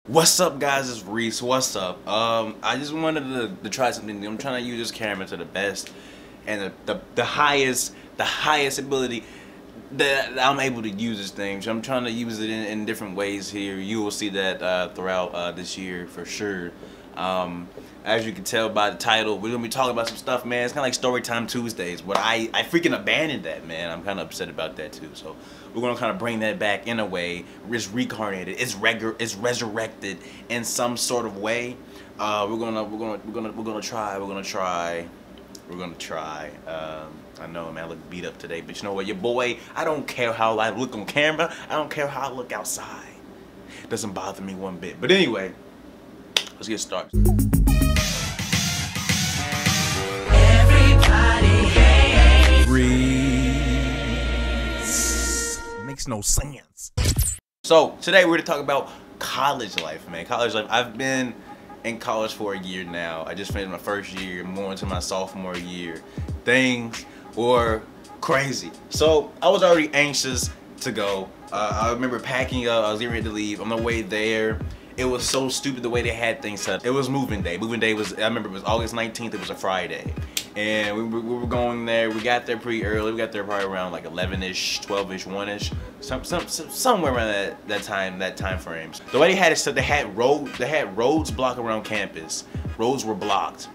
What's up, guys? It's Reese. What's up? I just wanted to try something new. I'm trying to use this camera to the best and the highest ability that I'm able to use this thing. So I'm trying to use it in different ways here. You will see that throughout this year for sure. As you can tell by the title, we're gonna be talking about some stuff, man. It's kind of like Storytime Tuesdays, but I freaking abandoned that, man. I'm kind of upset about that too. So we're gonna kind of bring that back in a way. It's reincarnated. It's resurrected in some sort of way. We're gonna try. I know, man, I look beat up today, but you know what, your boy, I don't care how I look on camera. I don't care how I look outside. It doesn't bother me one bit. But anyway, let's get started. Makes no sense. So today we're gonna talk about college life, man. College life. I've been in college for a year now. I just finished my first year. I'm going into my sophomore year. Things were crazy. So I was already anxious to go. I remember packing up. I was getting ready to leave. On the way there, it was so stupid the way they had things set up. It was moving day. Moving day was, I remember it was August 19th. It was a Friday. And we were going there. We got there pretty early. We got there probably around like 11-ish, 12-ish, 1-ish, somewhere around that time frame. The way they had it set, they had roads blocked around campus. Roads were blocked.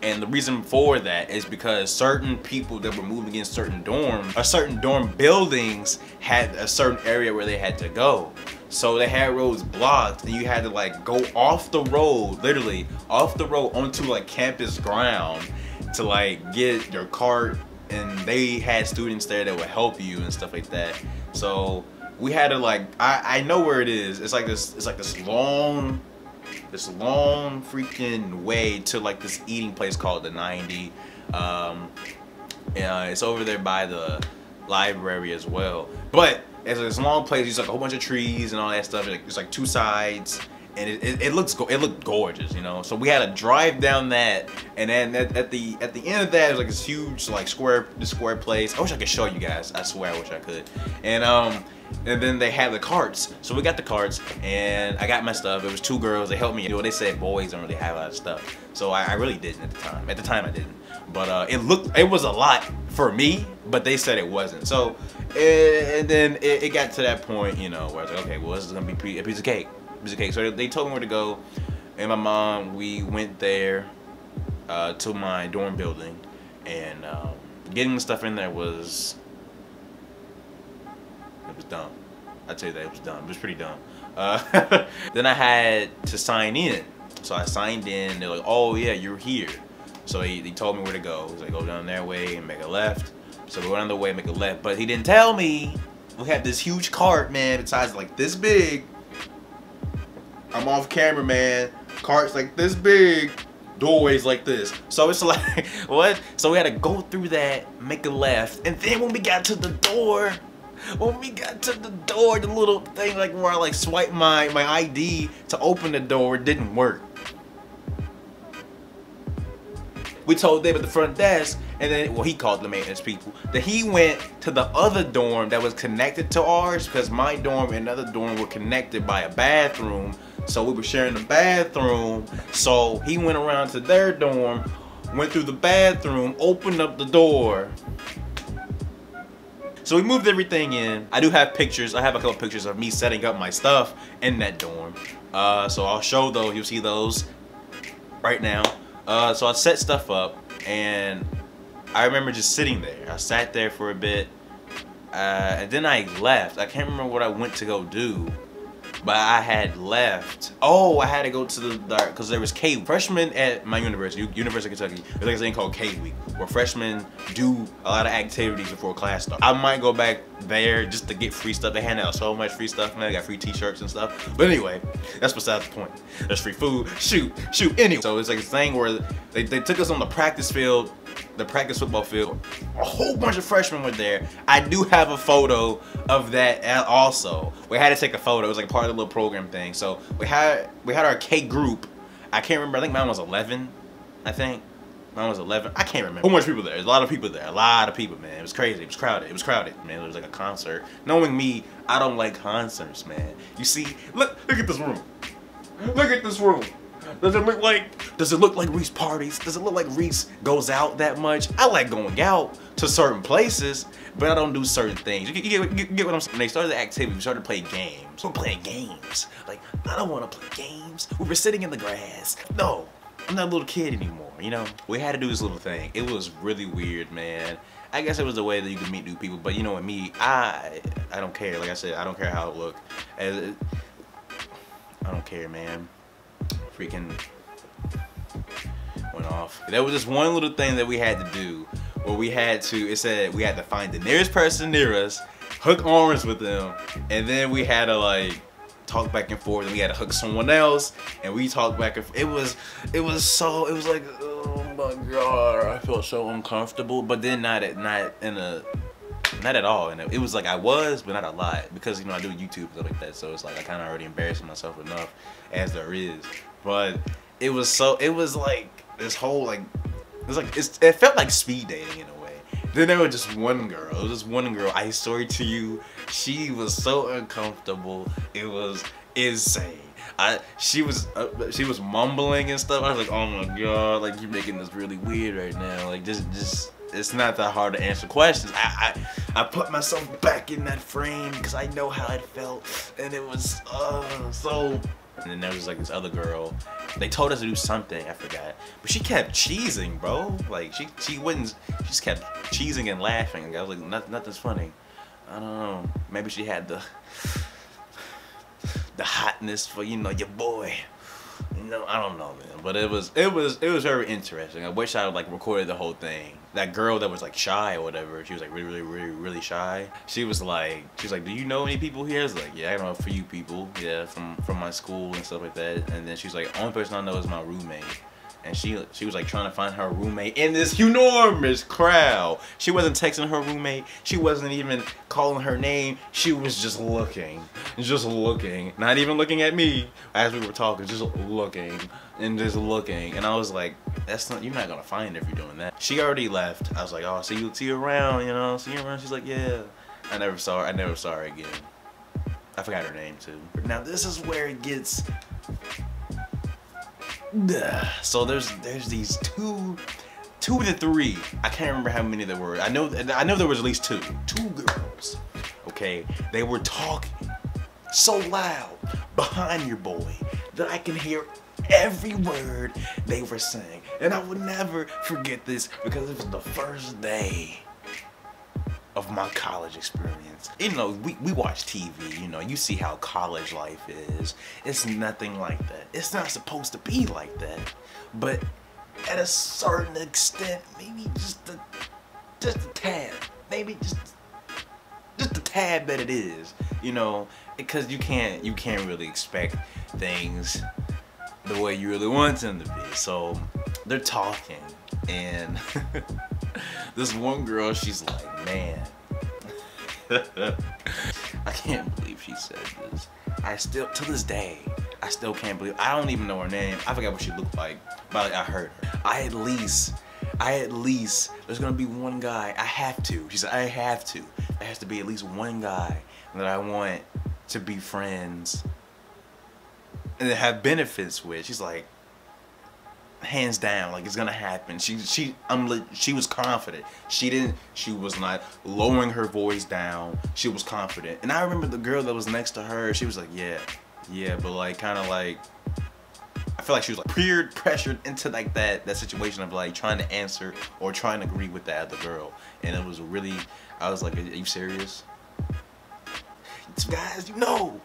And the reason for that is because certain people that were moving in certain dorms, or certain dorm buildings had a certain area where they had to go. So they had roads blocked and you had to like go off the road, literally off the road onto like campus ground to like get your cart, and they had students there that would help you and stuff like that. So we had to like, I know where it is. It's like this long freaking way to like this eating place called the 90. It's over there by the library as well. But it's this long place. There's like a whole bunch of trees and all that stuff. It's like two sides, and it looked gorgeous, you know. So we had to drive down that, and then at the end of that, it was like this huge like square place. I wish I could show you guys. I swear, I wish I could. And then they had the carts. So we got the carts, and I got my stuff. It was two girls. They helped me. You know, they said boys don't really have a lot of stuff. So I really didn't at the time. At the time, I didn't. But it was a lot for me, but they said it wasn't. So, and then it got to that point, you know, where I was like, okay, well, this is gonna be a piece of cake. So they told me where to go, and my mom, we went there to my dorm building, and getting the stuff in there was dumb. I'd say that it was dumb. It was pretty dumb. Then I had to sign in. So I signed in. They're like, oh yeah, you're here. So he told me where to go. He's like, go down that way and make a left. So we went on the way and make a left. But he didn't tell me we had this huge cart, man. Its size like this big. I'm off camera, man. Cart's like this big. Doorways like this. So it's like, what? So we had to go through that, make a left. And then when we got to the door, the little thing like where I like swipe my ID to open the door, it didn't work. We told them at the front desk, and then, well, he called the maintenance people, that he went to the other dorm that was connected to ours, because my dorm and another dorm were connected by a bathroom. So we were sharing the bathroom. So he went around to their dorm, went through the bathroom, opened up the door. So we moved everything in. I do have pictures. I have a couple pictures of me setting up my stuff in that dorm. So I'll show those. You'll see those right now. So I set stuff up, and I remember just sitting there. I sat there for a bit, and then I left. I can't remember what I went to go do, but I had left. Oh, I had to go to the dark because there was K freshmen at my university, University of Kentucky. There's like a thing called K Week, where freshmen do a lot of activities before class starts. I might go back there just to get free stuff. They hand out so much free stuff, man. I got free t-shirts and stuff. But anyway, that's besides the point. There's free food. Shoot. Anyway, so it's like a thing where they took us on the practice field, the practice football field. A whole bunch of freshmen were there. I do have a photo of that also. We had to take a photo. It was like part of the little program thing. So we had our K group. I can't remember. I think mine was 11. I think mine was 11. I can't remember. Whole bunch of people there. There's a lot of people there. A lot of people, man. It was crazy. It was crowded. Man, it was like a concert. Knowing me, I don't like concerts, man. You see, look at this room. Look at this room. Does it look like Reese parties? Does it look like Reese goes out that much? I like going out to certain places, but I don't do certain things. You get what I'm saying? When they started the activity, we started playing games. We're playing games. Like, I don't want to play games. We were sitting in the grass. No, I'm not a little kid anymore, you know? We had to do this little thing. It was really weird, man. I guess it was a way that you could meet new people, but you know what, me, I don't care. Like I said, I don't care how it look. I don't care, man. Freaking went off. There was just one little thing that we had to do where we had to, it said we had to find the nearest person near us, hook arms with them, and then we had to like talk back and forth, and we had to hook someone else, and we talked back and forth. It was like, oh my god, I felt so uncomfortable, but then not at all, and it was like I was, but not a lot, because you know I do YouTube and stuff like that, so it's like I kind of already embarrassing myself enough as there is. But it was like this whole like it felt like speed dating in a way. Then there was just one girl. It was just one girl. I swear to you, she was so uncomfortable. It was insane. She was mumbling and stuff. I was like, oh my god, like you're making this really weird right now. Like just it's not that hard to answer questions. I put myself back in that frame because I know how it felt, and it was so. And then there was like this other girl. They told us to do something, I forgot, but she kept cheesing, bro. Like she just kept cheesing and laughing. I was like, nothing's funny. I don't know. Maybe she had the hotness for, you know, your boy. You know, I don't know, man. But it was very interesting. I wish I had like recorded the whole thing. That girl that was like shy or whatever, she was like really shy. She was like, do you know any people here? I was like, yeah, I know a few people, yeah, from my school and stuff like that. And then she's like, only person I know is my roommate. And she was like trying to find her roommate in this enormous crowd. She wasn't texting her roommate. She wasn't even calling her name. She was just looking, not even looking at me as we were talking, just looking and just looking. And I was like, you're not gonna find her if you're doing that. She already left. I was like, oh, see you around, you know, see you around. She's like, yeah. I never saw her again. I forgot her name too. Now this is where it gets. So there's these two to three. I can't remember how many there were. I know there was at least two girls. Okay, they were talking so loud behind your boy that I can hear every word they were saying, and I would never forget this because it was the first day of my college experience. You know, we watch TV, you know, you see how college life is. It's nothing like that. It's not supposed to be like that. But at a certain extent, maybe just a tad. Maybe just a tad that it is, you know, because you can't really expect things the way you really want them to be. So they're talking, and this one girl, she's like, man, I can't believe she said this. I still, to this day, I still can't believe. I don't even know her name. I forgot what she looked like, but I heard her. I at least, there's gonna be one guy. I have to. She said, I have to. There has to be at least one guy that I want to be friends and have benefits with. She's like, hands down, like it's gonna happen. She was confident. She was not lowering her voice down. She was confident. And I remember the girl that was next to her, she was like, yeah, but like kind of like, I feel like she was like peer pressured into like that situation of like trying to answer or trying to agree with the other girl. And it was really, I was like, are you serious? Guys, you know,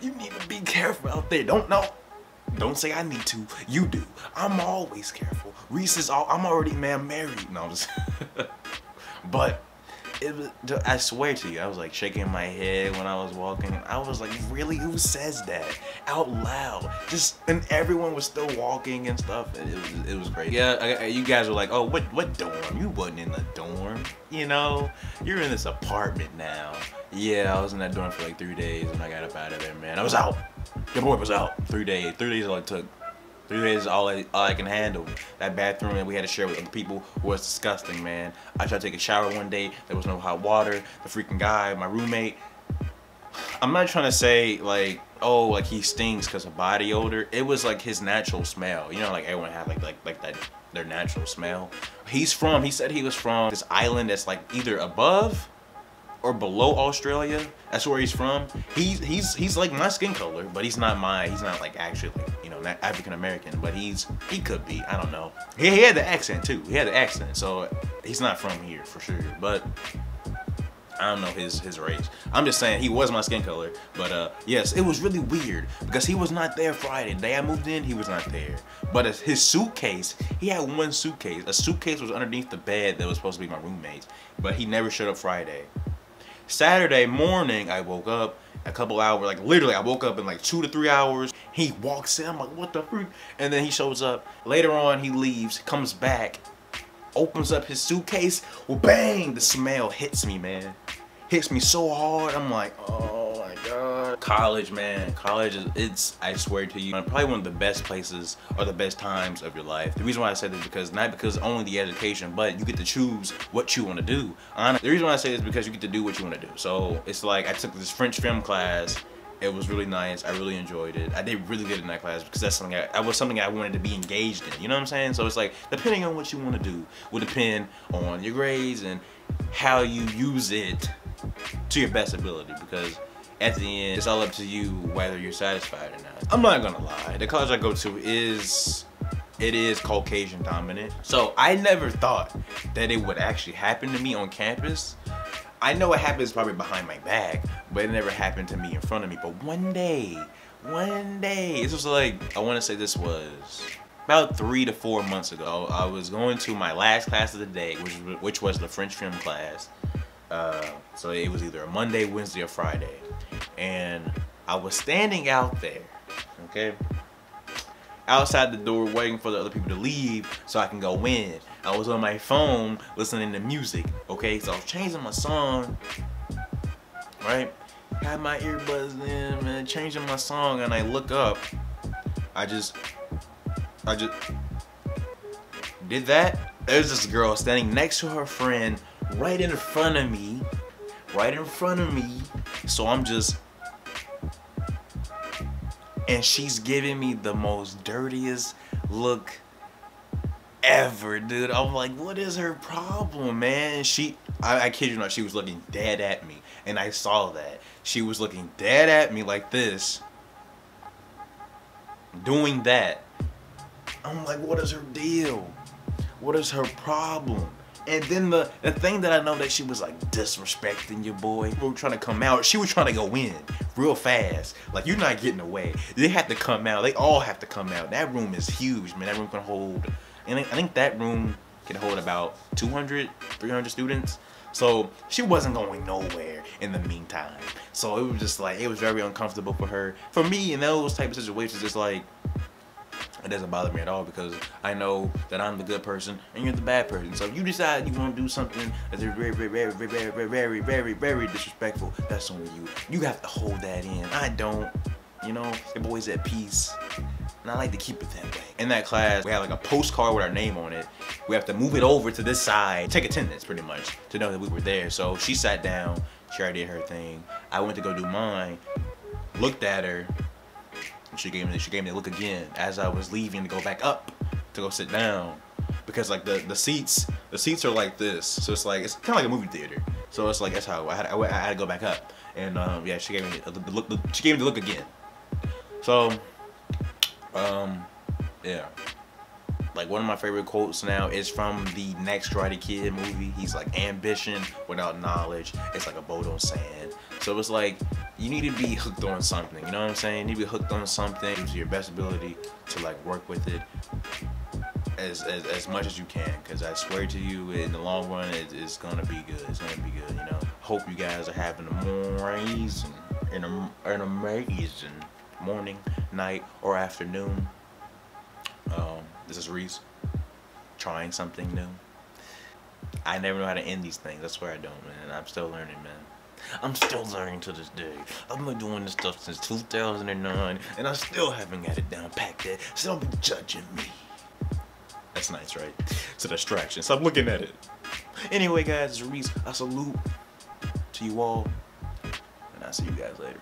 you need to be careful out there. Don't say I need to. You do. I'm always careful. Reese is I'm already married. No, I'm just but it was, I swear to you, I was like shaking my head when I was walking. I was like, really? Who says that out loud? Just, and everyone was still walking and stuff. It was great. Yeah, you guys were like, oh, what dorm? You wasn't in the dorm. You know, you're in this apartment now. Yeah, I was in that dorm for like 3 days when I got up out of there, man. I was out. Your boy was out. 3 days. 3 days is all it took. 3 days is all I can handle. That bathroom that we had to share with other people was disgusting, man. I tried to take a shower one day. There was no hot water. The freaking guy, my roommate. I'm not trying to say like oh, like he stinks because of body odor. It was like his natural smell. You know, like everyone had like that, their natural smell. He said he was from this island that's like either above or below Australia. That's where he's from. He's like my skin color, but he's not like actually, you know, not African American, but he could be, I don't know. He had the accent too. He had the accent, so he's not from here for sure, but I don't know his race. I'm just saying he was my skin color, but yes, it was really weird because he was not there Friday. The day I moved in, he was not there. But his suitcase, he had one suitcase. A suitcase was underneath the bed that was supposed to be my roommate's, but he never showed up Friday. Saturday morning, I woke up a couple hours, like literally I woke up in like 2 to 3 hours. He walks in, I'm like, what the freak? And then he shows up. Later on, he leaves, comes back, opens up his suitcase. Well, bang, the smell hits me, man. Hits me so hard. I'm like, oh my God. College, man. College is, I swear to you, probably one of the best places or the best times of your life. The reason why I said this is because, not because only the education, but you get to choose what you want to do. The reason why I say this is because you get to do what you want to do. So it's like I took this French film class. It was really nice. I really enjoyed it. I did really good in that class because that's something that was something I wanted to be engaged in. You know what I'm saying? So it's like, depending on what you want to do will depend on your grades and how you use it to your best ability, because at the end, it's all up to you whether you're satisfied or not. I'm not gonna lie, the college I go to is Caucasian dominant. So I never thought that it would actually happen to me on campus. I know it happens probably behind my back, but it never happened to me in front of me. But one day, this was like, I wanna say this was about 3 to 4 months ago. I was going to my last class of the day, which was the French film class. So it was either a Monday, Wednesday, or Friday. And I was standing out there, okay? Outside the door waiting for the other people to leave so I can go in. I was on my phone listening to music, okay? So I was changing my song, right? Had my earbuds in, man, changing my song, and I look up. I just did that. There's this girl standing next to her friend right in front of me. So I'm just, and she's giving me the most dirtiest look ever, dude. I'm like, what is her problem, man? I kid you not, she was looking dead at me, and I saw that. She was looking dead at me like this, doing that. I'm like, what is her deal? What is her problem? And then the thing that I know that she was like disrespecting your boy. We were trying to come out. She was trying to go in real fast. Like, you're not getting away. They have to come out. They all have to come out. That room is huge, man. That room can hold, and I think that room can hold about 200, 300 students. So she wasn't going nowhere in the meantime. So it was just like, it was very uncomfortable for her. For me, in those type of situations, it's like, it doesn't bother me at all, because I know that I'm the good person and you're the bad person. So if you decide you want to do something that's very disrespectful, that's on you. You have to hold that in. I don't. You know, your boy's at peace, and I like to keep it that way. In that class, we had like a postcard with our name on it. We have to move it over to this side, take attendance pretty much, to know that we were there. So she sat down, she already did her thing. I went to go do mine, looked at her. She gave me the look again as I was leaving to go back up to go sit down, because like the seats are like this, so it's like, it's kind of like a movie theater. So it's like, that's how I had to go back up, and yeah, she gave me the look. She gave me the look again. So yeah, like one of my favorite quotes now is from the next Karate Kid movie. He's like, ambition without knowledge, it's like a boat on sand. So it's like, you need to be hooked on something, you know what I'm saying? You need to be hooked on something to your best ability to like work with it as much as you can, because I swear to you, in the long run, it's gonna be good. It's gonna be good, you know? Hope you guys are having an amazing morning, night, or afternoon. This is Reese, trying something new. I never know how to end these things. I swear I don't, man. I'm still learning, man. I'm still learning to this day. I've been doing this stuff since 2009, and I still haven't got it down packed yet. So don't be judging me. That's nice, right? It's a distraction. Stop looking at it. Anyway, guys, it's Reese. I salute to you all, and I'll see you guys later.